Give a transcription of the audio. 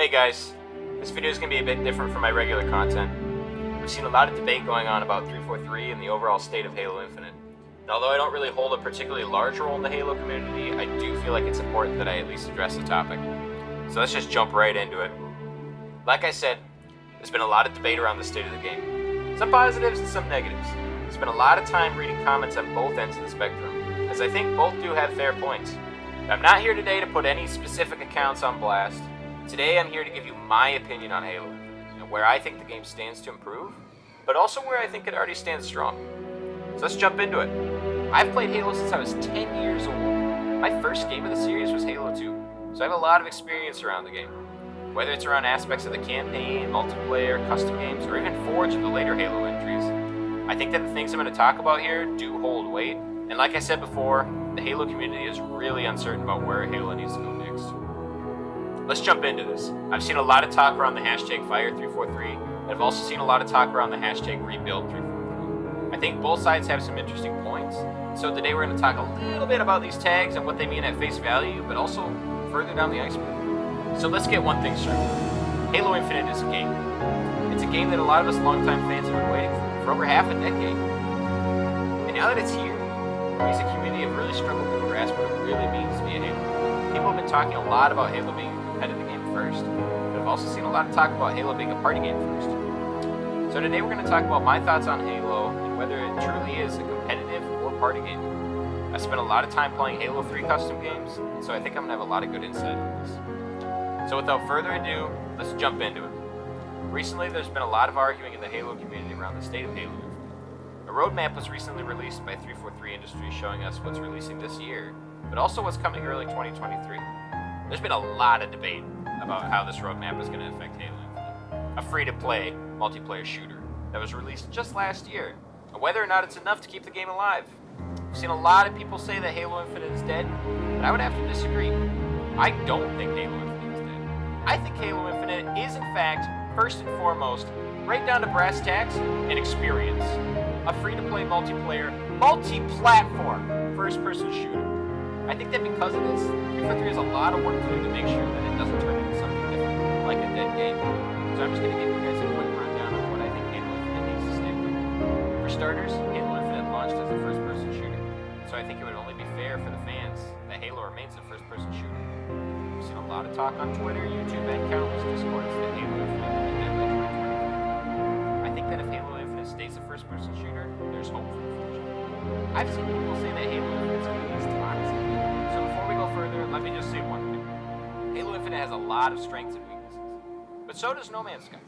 Hey guys, this video is going to be a bit different from my regular content. We've seen a lot of debate going on about 343 and the overall state of Halo Infinite. And although I don't really hold a particularly large role in the Halo community, I do feel like it's important that I at least address the topic. So let's just jump right into it. Like I said, there's been a lot of debate around the state of the game. Some positives and some negatives. I spent a lot of time reading comments on both ends of the spectrum, as I think both do have fair points. But I'm not here today to put any specific accounts on blast. Today I'm here to give you my opinion on Halo Infinite, and where I think the game stands to improve, but also where I think it already stands strong. So let's jump into it. I've played Halo since I was 10 years old. My first game of the series was Halo 2, so I have a lot of experience around the game. Whether it's around aspects of the campaign, multiplayer, custom games, or even Forge of the later Halo entries, I think that the things I'm going to talk about here do hold weight, and like I said before, the Halo community is really uncertain about where Halo needs to go next. Let's jump into this. I've seen a lot of talk around the hashtag Fire343, and I've also seen a lot of talk around the hashtag Rebuild343. I think both sides have some interesting points, so today we're going to talk a little bit about these tags and what they mean at face value, but also further down the iceberg. So let's get one thing straight. Halo Infinite is a game. It's a game that a lot of us longtime fans have been waiting for over half a decade. And now that it's here, the music community have really struggled to grasp what it really means to be a Halo. People have been talking a lot about Halo being a competitive game first, but I've also seen a lot of talk about Halo being a party game first. So today we're going to talk about my thoughts on Halo and whether it truly is a competitive or party game. I spent a lot of time playing Halo 3 custom games, so I think I'm going to have a lot of good insight on this. So without further ado, let's jump into it. Recently there's been a lot of arguing in the Halo community around the state of Halo. A roadmap was recently released by 343 Industries showing us what's releasing this year, but also what's coming early 2023. There's been a lot of debate about how this roadmap is going to affect Halo Infinite, a free-to-play multiplayer shooter that was released just last year, and whether or not it's enough to keep the game alive. I've seen a lot of people say that Halo Infinite is dead, but I would have to disagree. I don't think Halo Infinite is dead. I think Halo Infinite is, in fact, first and foremost, right down to brass tacks, an experience. A free-to-play multiplayer, multi-platform, first-person shooter. I think that because of this, 343 has a lot of work to do to make sure that it doesn't turn into something different, like a dead game. So I'm just going to give you guys a quick rundown of what I think Halo Infinite needs to stand for. For starters, Halo Infinite launched as a first-person shooter, so I think it would only be fair for the fans that Halo remains a first-person shooter. We've seen a lot of talk on Twitter, YouTube, and countless discords that Halo Infinite will be dead by 2023. I think that if Halo Infinite stays a first-person shooter, there's hope for the future. I've seen people say that Halo Infinite's going to use toxic. So before we go further, let me just say one thing. Halo Infinite has a lot of strengths and weaknesses, but so does No Man's Sky.